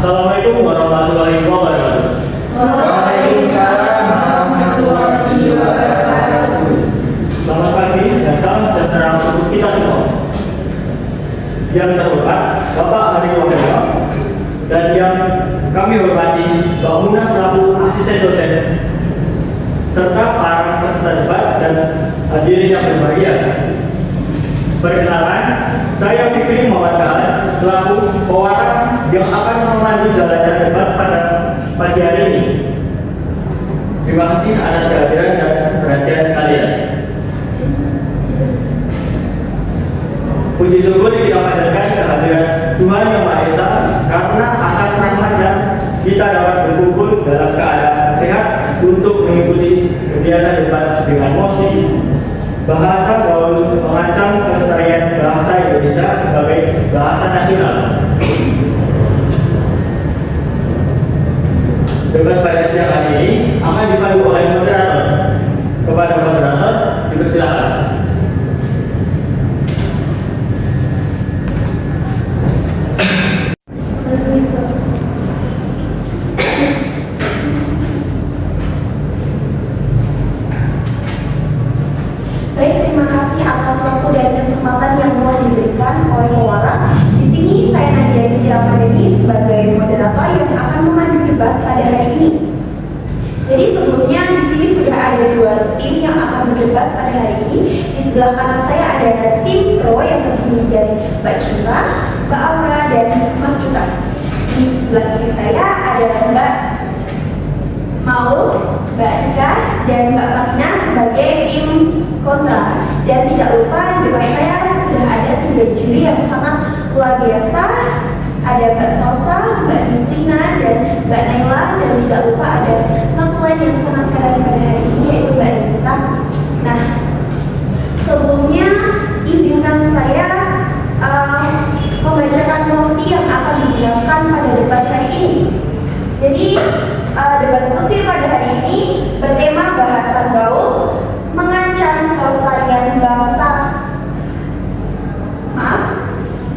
Assalamualaikum warahmatullahi wabarakatuh. Waalaikumsalam warahmatullahi wabarakatuh. Selamat pagi dan salam sejahtera untuk kita semua. Yang terhormat Bapak Hari Wahyono dan yang kami hormati Mbak Muna selaku asisten dosen serta para peserta debat dan hadirin yang berbahagia. Perkenalan, saya Fikri Muhammad Dahlan selaku pewarak yang akan memandu jalannya debat pada pagi hari ini. Terima kasih atas kehadiran dan perhatian sekalian. Puji syukur kita panjatkan kehadiran Tuhan Yang Maha Esa karena atas rahmat-Nya kita dapat berkumpul dalam keadaan sehat untuk mengikuti kegiatan debat dengan mosi bahasa gaul mengancam kelestarian bahasa Indonesia sebagai bahasa nasional. Debat pada siang hari ini akan dipandu oleh moderator. Kepada moderator dipersilakan. Baik, terima kasih atas waktu dan kesempatan yang telah diberikan oleh pewarak. Di sini saya Nadia Istira Pandemi sebagai moderator yang akan memandu debat pada hari ini. Jadi sebelumnya di sini sudah ada dua tim yang akan berdebat pada hari ini. Di sebelah kanan saya ada tim pro yang terdiri dari Mbak Cinta, Mbak Aura, dan Mas Duta. Di sebelah kiri saya ada Mbak Maul, Mbak Ika, dan Mbak Fatina sebagai tim kontra. Dan tidak lupa di depan saya sudah ada 3 juri yang sangat luar biasa. Ada Mbak Salsa, Mbak Nisrina, dan Mbak Naila. Dan tidak lupa ada notulen yang sangat keren pada hari ini yaitu Mbak Rita. Nah, sebelumnya izinkan saya membacakan mosi yang akan digunakan pada debat hari ini. Jadi debat kusir pada hari ini bertema bahasa gaul mengancam kelestarian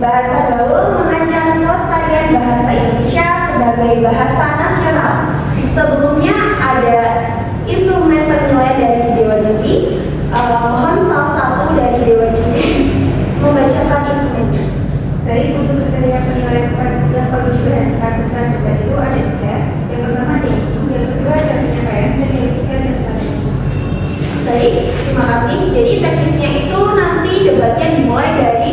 bahasa gaul mengancam kelestarian bahasa Indonesia sebagai bahasa nasional. Sebelumnya ada instrumen penilaian dari Dewan Juri. Mohon salah satu dari Dewan Juri membacakan instrumennya. Baik, untuk kriteria penilaian yang perlu diperhatikan debat itu ada 3. Yang pertama ada isu, yang kedua ada penyampaian, dan yang ketiga ada strategi. Baik, terima kasih. Jadi teknisnya itu nanti debatnya dimulai dari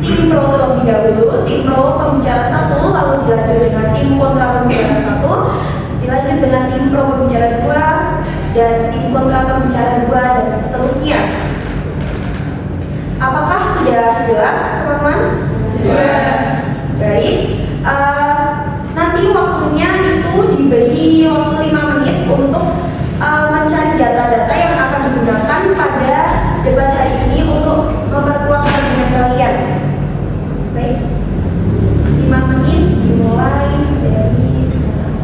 tim pro terlebih dahulu, tim pro pembicara 1, lalu dilanjut dengan tim kontra pembicara 1, dilanjut dengan tim pro pembicara 2, dan tim kontra pembicara 2, dan seterusnya. Apakah sudah jelas, teman-teman? Sudah. Baik. Nanti waktunya itu diberi waktu 5 menit untuk mencari data-data yang akan digunakan pada debat hari ini untuk memperkuat argumen kalian. Baik, 5 menit dimulai dari sekarang.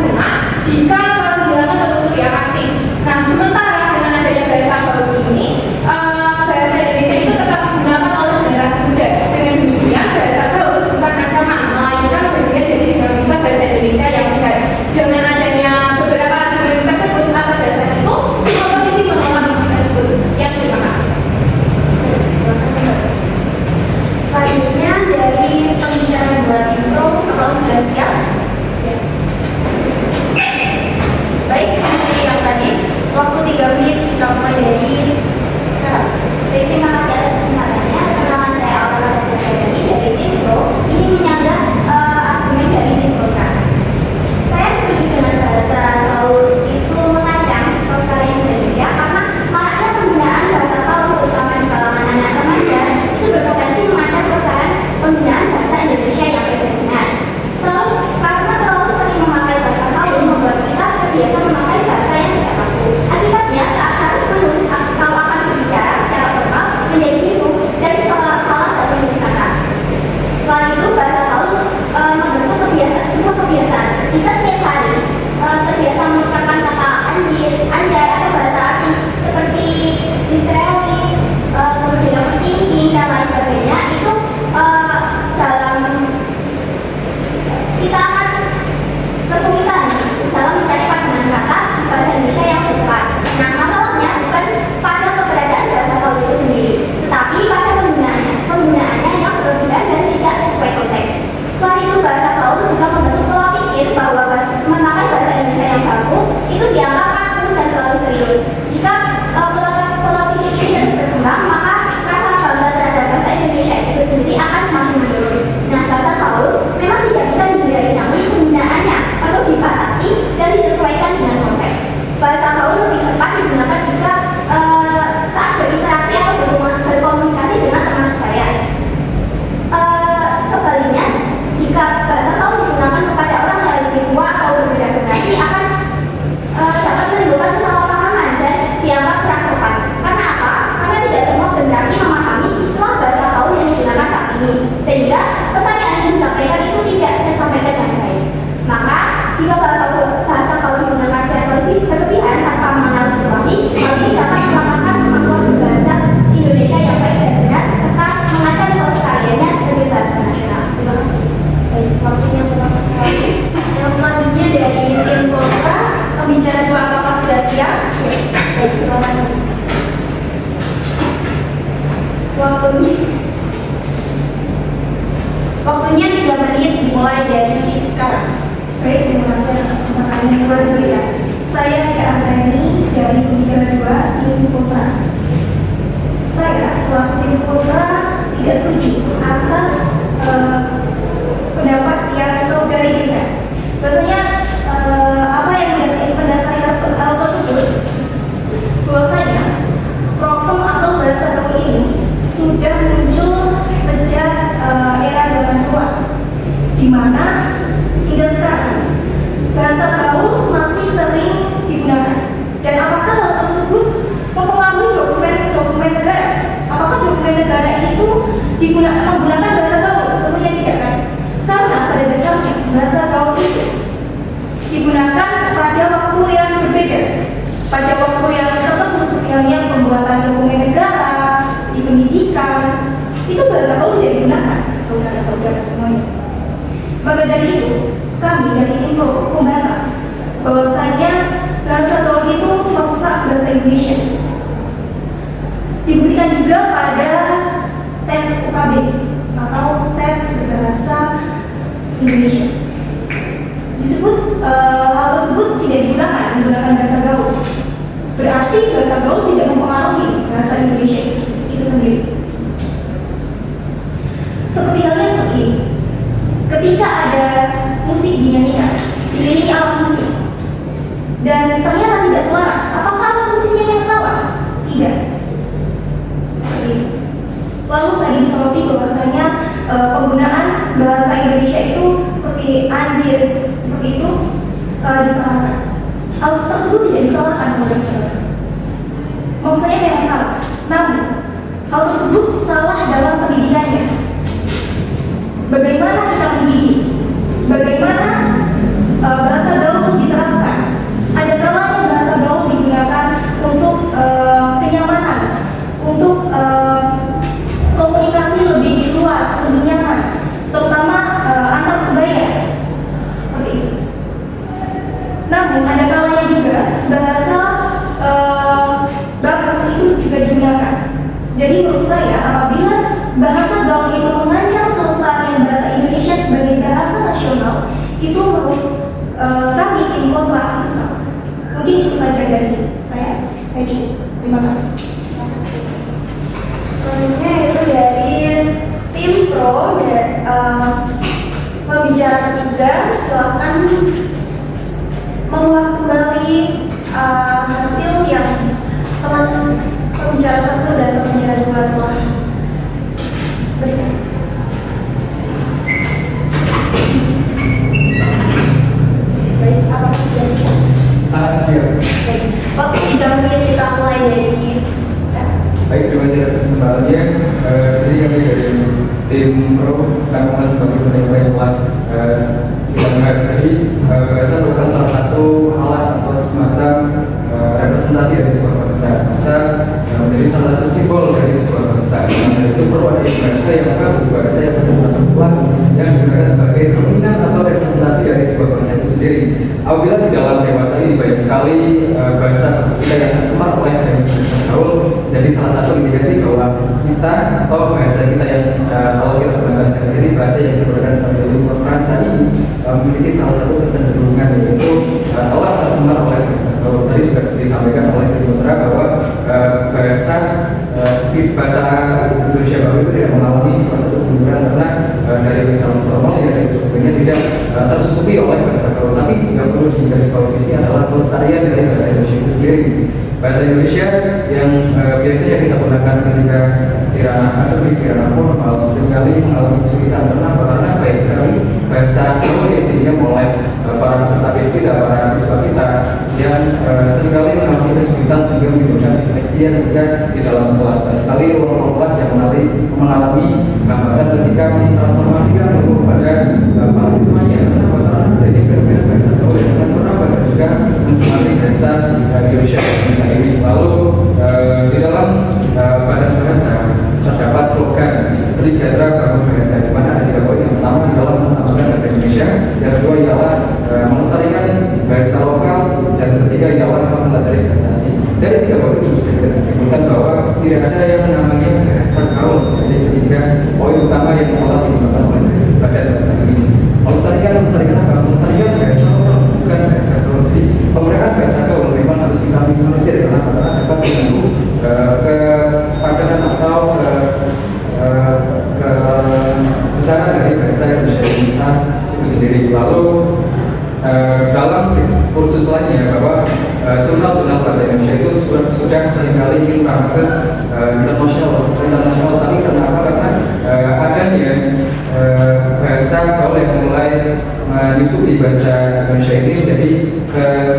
bunga jika kegiatan tertutur yang aktif. Nah, sementara dengan adanya bahasa gaul ini, bahasa Indonesia itu tetap digunakan oleh generasi muda. Dengan demikian, bahasa gaul bukan ancaman, melainkan bagian dari dinamika bahasa Indonesia yang sehat. Dengan adanya beberapa argumen tersebut atas dasar itu, kompetisi menolak misi tersebut. Sekian, terima kasih. Selanjutnya dari pembicara dua tim pro, apakah sudah siap? Baik, seperti yang tadi, waktu 3 menit kita mulai dari sekarang. Baik, terima kasih atas kesempatannya. Perkenalkan saya Aurora dari tim Pro. Ini menyanggah argumen dari tim kontra. Saya setuju dengan bahasa gaul itu mengancam kelestarian Indonesia karena maraknya penggunaan bahasa gaul terutama di kalangan anak remaja itu berpotensi mengancam kelestarian penggunaan bahasa Indonesia yang benar. Karena terlalu sering memakai bahasa gaul membuat kita terbiasa memakai bahasa yang tidak baku. Akibatnya saat harus menulis atau akan berbicara secara formal menjadi bingung dan salah dalam memilih kata. Selain itu, bahasa gaul membentuk sebuah kebiasaan. Jika setiap hari terbiasa mengucapkan kata anjir, anjay atau bahasa asing seperti literally, kemudian overthinking dan lain sebagainya, itu dalam kita akan kesulitan dalam mencari padanan kata bahasa Indonesia yang tepat. Nah, masalahnya bukan pada keberadaan bahasa gaul itu sendiri, tetapi pada penggunaannya yang berlebihan dan tidak sesuai konteks. Selain itu, bahasa gaul juga membentuk pola pikir bahwa memakai bahasa Indonesia yang baku itu dianggap kaku dan terlalu serius. Jika pola pikir ini terus berkembang, maka rasa bangga terhadap bahasa Indonesia itu sendiri akan semakin menurun. Nah, bahasa gaul memang tidak bisa dihindari, namun penggunaannya perlu dibatasi dan disesuaikan dengan konteks. Bahasa gaul lebih tepat digunakan jika saat berinteraksi atau berkomunikasi dengan teman sebaya. Sebaliknya, jika bahasa gaul digunakan kepada orang yang lebih tua atau berbeda generasi akan dapat menimbulkan kesalahpahaman dan dianggap kurang sopan. Karena apa? Karena tidak semua generasi memahami istilah bahasa gaul yang digunakan saat ini, sehingga pesan yang ingin disampaikan itu tidak tersampaikan dengan baik. Maka, jika bahasa gaul digunakan secara berlebihan tanpa mengenal situasi, hal ini dapat melemahkan kemampuan berbahasa Indonesia yang baik dan benar, serta mengancam kelestariannya sebagai bahasa nasional. Terima kasih. Baik, waktunya tepat sekali. Yang selanjutnya dari tim kontra, pembicara dua, apakah sudah siap? Baik, silakan. Waktunya 3 menit dimulai dari sekarang. Baik, terima kasih atas kesempatan yang telah diberikan. Saya Ika Andrani dari pembicara 2 tim kontra. Saya selaku tim kontra tidak setuju atas pendapat yang saudari berikan. Bahwasanya apa yang mendasari hal tersebut, bahwasanya prokem atau bahasa gaul ini sudah muncul sejak era zaman tua, di mana hingga sekarang bahasa gaul masih sering digunakan. Dan apakah hal tersebut mempengaruhi dokumen negara? Apakah dokumen negara itu menggunakan bahasa gaul? Tentunya tidak kan? Karena pada dasarnya bahasa gaul itu digunakan pada waktu yang berbeda, pada waktu yang tertentu, seperti halnya pembuatan dokumen negara, di pendidikan, itu bahasa gaul tidak digunakan, saudara-saudara semuanya. Maka dari itu, kami dari tim Pro membantah bahwasanya bahasa gaul itu merusak bahasa Indonesia. Dibuktikan juga pada tes UKB atau tes bahasa Indonesia. Disebut hal tersebut tidak menggunakan bahasa gaul. Berarti bahasa gaul tidak mempengaruhi bahasa Indonesia itu sendiri. Seperti halnya seperti ini. Ketika ada musik dinyanyikan, diiringi alat musik, dan ternyata tidak selaras, apakah alat musiknya yang salah? Tidak. Seperti itu. Lalu tadi disoroti bahwasanya penggunaan bahasa Indonesia itu seperti anjir, seperti itu disalahkan. Hal tersebut tidak disalahkan, saudara-saudara. Maksud saya memang salah. Namun, hal tersebut salah dalam pendidikannya. Bagaimana kita mendidik? Bagaimana bahasa gaul namun ada kalanya juga bahasa baku itu juga digunakan. Jadi menurut saya apabila bahasa gaul itu mengancam kelestarian bahasa Indonesia sebagai bahasa nasional, itu menurut kami tim kontra itu salah. Mungkin itu saja dari saya cukup. Terima kasih. Selanjutnya itu dari tim pro dan pembicara ketiga, silakan mengulas kembali hasil yang teman pembicara satu dan pembicara dua telah berikan. Baik, apa sudah siap? Sangat siap. Baik, waktu 3 menit kita mulai dari saya. Baik, terima kasih atas kesempatannya. Jadi kami dari tim pro akan mengulas sebagai penilai yang telah kita bahas. Jadi bahasa merupakan salah satu alat atau semacam representasi dari sebuah bangsa. Bahasa menjadi salah satu simbol dari sebuah bangsa. Dan itu perlu ada bahasa yang baku, bahasa yang benar-benar yang digunakan sebagai cerminan atau representasi dari sebuah bangsa itu sendiri. Apabila di dalam dewasa ini banyak sekali bahasa kita yang tercemar oleh bahasa gaul, jadi salah satu indikasi bahwa kita atau bahasa kita yang kalau kita gunakan sehari-hari, bahasa yang kita gunakan sebagai lingkungan Fransa ini memiliki salah satu kecenderungan, yaitu telah tercemar oleh bahasa gaul. Tadi sudah disampaikan oleh tim kontra bahwa bahasa Indonesia baru itu tidak mengalami salah satu penurunan karena dari dalam formal ya bentuknya tidak tersusupi oleh bahasa gaul. Tapi yang perlu digarisbawahi di sini adalah kelestarian dari bahasa Indonesia itu sendiri. Bahasa Indonesia yang biasanya kita gunakan ketika di ranah akademik, di ranah formal, seringkali mengalami kesulitan. Karena banyak sekali bahasa gaul yang digunakan oleh para peserta kita, para siswa kita yang seringkali mengalami kesulitan sehingga menimbulkan disleksi ketika di dalam kelas. Sekali ruang kelas yang mengalami hambatan ketika mentransformasikan ilmu pada para siswanya. Karena dari fenomena bahasa gaul yang berapa dan juga mensemari bahasa Indonesia ini. Lalu di dalam badan bahasa terdapat slogan Trigatra Bangun Bahasa, di mana ada 3 poin. Yang pertama adalah mengembangkan bahasa Indonesia, yang kedua ialah melestarikan bahasa lokal, dan ketiga ialah mempelajari bahasa asing. Dari 3 poin itu sudah kita simpulkan bahwa tidak ada yang namanya bahasa gaul. Jadi ketiga poin utama yang telah dikembangkan oleh badan bahasa ini. Melestarikan apa? Melestarikan bahasa lokal, bukan bahasa gaul. Jadi penggunaan bahasa gaul memang harus kita minimalisir karena dapat mengganggu kepadanan atau kebesaran dari bahasa Indonesia kita itu sendiri. Lalu dalam kursus lainnya bahwa jurnal-jurnal bahasa Indonesia itu sudah seringkali ingin ke internasional, tapi kenapa? Karena adanya bahasa gaul yang mulai menyusupi bahasa Indonesia ini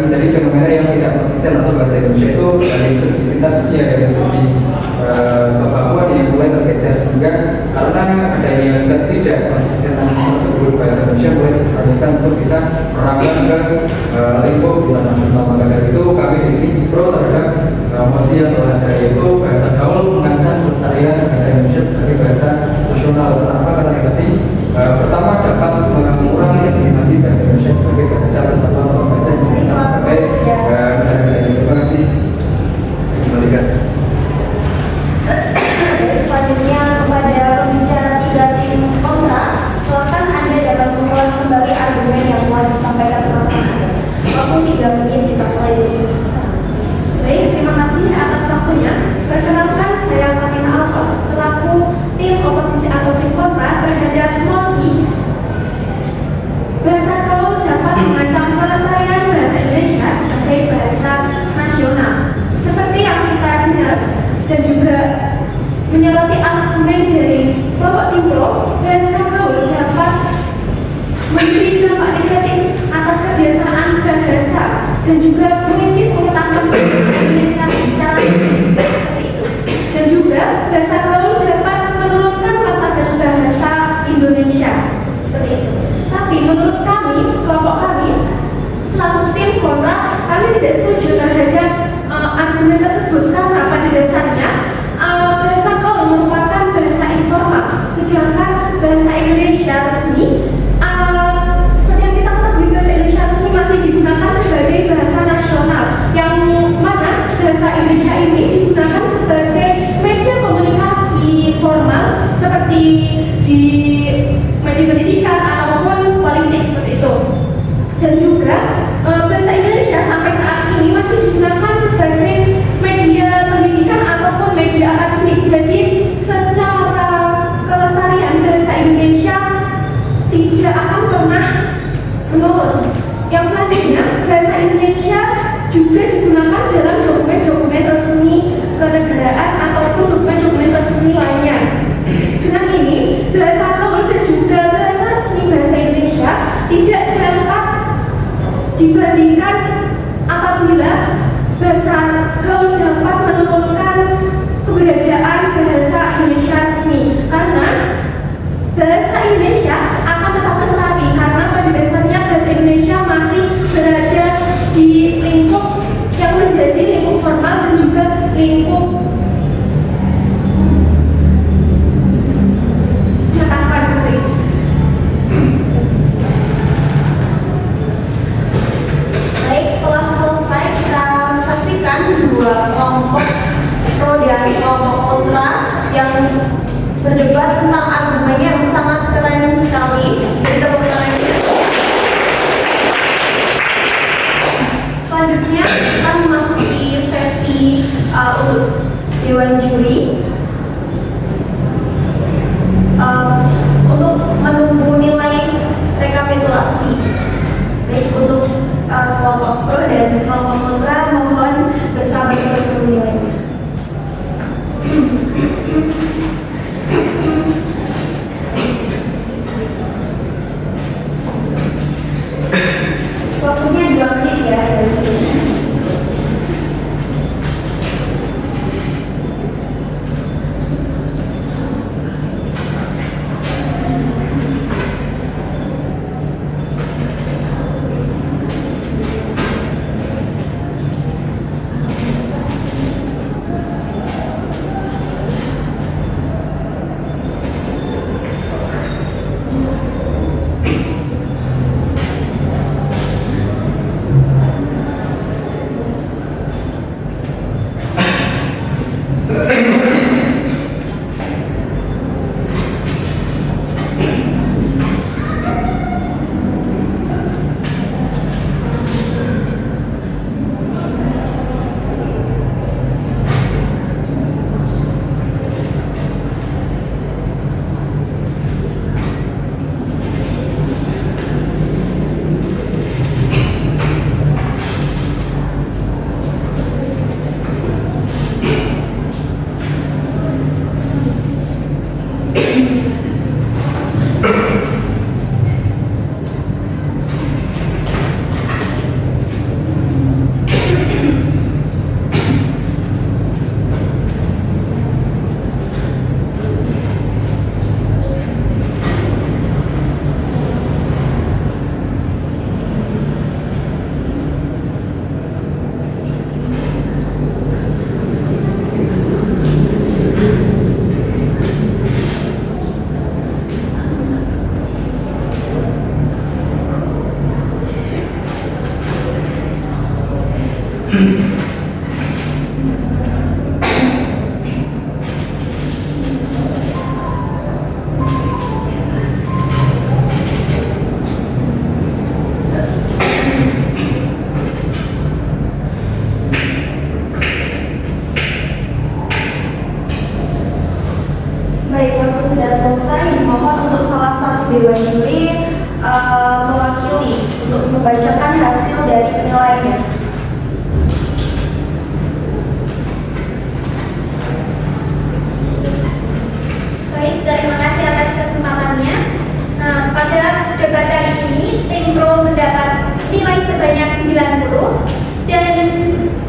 menjadi fenomena yang tidak konsisten, atau bahasa Indonesia itu dari segi sintaksisnya, dari segi kebakuan yang mulai tergeser, sehingga karena adanya ketidak konsistenan tersebut bahasa Indonesia mulai diperlukan untuk bisa merambah ke lingkup internasional. Maka dari itu kami di sini pro terhadap mosi yang telah ada, yaitu bahasa gaul mengancam kelestarian bahasa Indonesia sebagai bahasa nasional. Kenapa? Karena tadi pertama dapat mengurangi legitimasi bahasa Indonesia sebagai bahasa persatuan atau bahasa yang dikenal sebagai bahasa. Terima kasih. Kembalikan. Selanjutnya kepada pembicara 3 tim kontra, silakan Anda dapat mengulas kembali argumen yang telah disampaikan teman Anda. Waktu 3 menit kita mulai dari sekarang. Baik, terima kasih atas waktunya. Perkenalkan, saya Fatina Alkof selaku tim oposisi atau tim kontra terhadap mosi bahasa gaul dapat mengancam kelestarian bahasa Indonesia sebagai bahasa nasional. Seperti yang kita dengar dan juga menyoroti argumen dari Bapak tim pro, bahasa gaul dapat memberi dampak negatif atas kebiasaan bahasa dan juga mengikis pengetahuan Indonesia secara seperti itu. Dan juga bahasa gaul dapat menurunkan martabat bahasa Indonesia seperti itu. Tapi menurut kami, kelompok kami selaku tim kontra, kami tidak setuju terhadap argumen tersebut karena pada dasarnya bahasa gaul merupakan bahasa informal, sedangkan bahasa Indonesia resmi seperti yang kita ketahui, bahasa Indonesia resmi masih digunakan sebagai bahasa Indonesia sampai saat ini masih digunakan sebagai media pendidikan ataupun media akademik. Jadi secara kelestarian bahasa Indonesia tidak akan pernah menurun. Yang selanjutnya, bahasa Indonesia juga digunakan dalam dokumen-dokumen resmi kenegaraan ataupun dokumen-dokumen resmi lainnya. Dengan ini, bahasa gaul dan juga bahasa resmi bahasa Indonesia tidak dapat dibandingkan apabila bahasa gaul dapat menurunkan keberadaan bahasa Indonesia resmi, karena bahasa Indonesia akan tetap lestari karena pada dasarnya bahasa Indonesia masih berada di lingkup yang menjadi lingkup formal dan juga lingkup pengetahuan seperti itu. Baik, telah selesai kita saksikan dua kelompok pro dan kelompok kontra yang berdebat tentang argumennya yang sangat keren sekali. Jadi tepuk tangan. Selanjutnya kita memasuki sesi untuk dewan juri untuk menunggu nilai rekapitulasi. Baik, untuk kelompok pro dan kelompok kontra mohon bersabar untuk nilainya. Waktunya 2 menit ya. Baik, waktu sudah selesai. Mohon untuk salah satu dewan juri mewakili untuk membacakan hasil dari penilaiannya. Baik, terima kasih atas kesempatannya. Nah, pada debat kali ini, tim pro mendapat nilai sebanyak 90 dan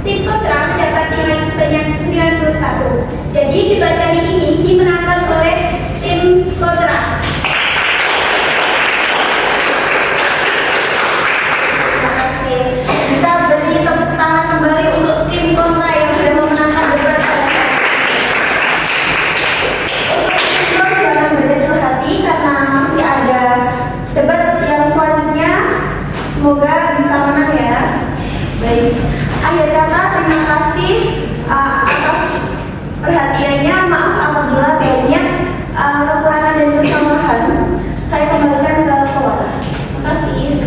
tim kontra mendapat nilai sebanyak 91. Jadi debat kali ini dimenangkan oleh tim kontra. Terima kasih. Kita beri tepuk tangan kembali untuk tim kontra yang sudah memenangkan debat. Jangan berkecil hati karena masih ada debat yang selanjutnya. Semoga bisa menang ya. Baik. Akhir kata, terima kasih atas perhatiannya. Maaf apabila banyak kekurangan dan kesalahan. Saya kembalikan ke Kewara. Terima kasih.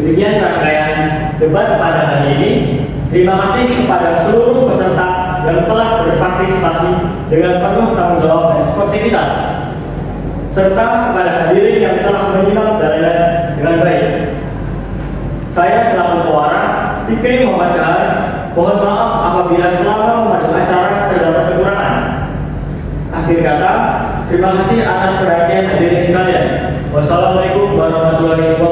Demikian rangkaian debat pada hari ini. Terima kasih kepada seluruh peserta yang telah berpartisipasi dengan penuh tanggung jawab dan sportivitas, serta kepada hadirin yang telah menyimak jalannya dengan baik. Saya selaku pewara, Fikri Muhammad Kahar, mohon maaf apabila selama memandu acara terdapat kekurangan. Akhir kata, terima kasih atas perhatian hadirin sekalian. Wassalamualaikum warahmatullahi wabarakatuh.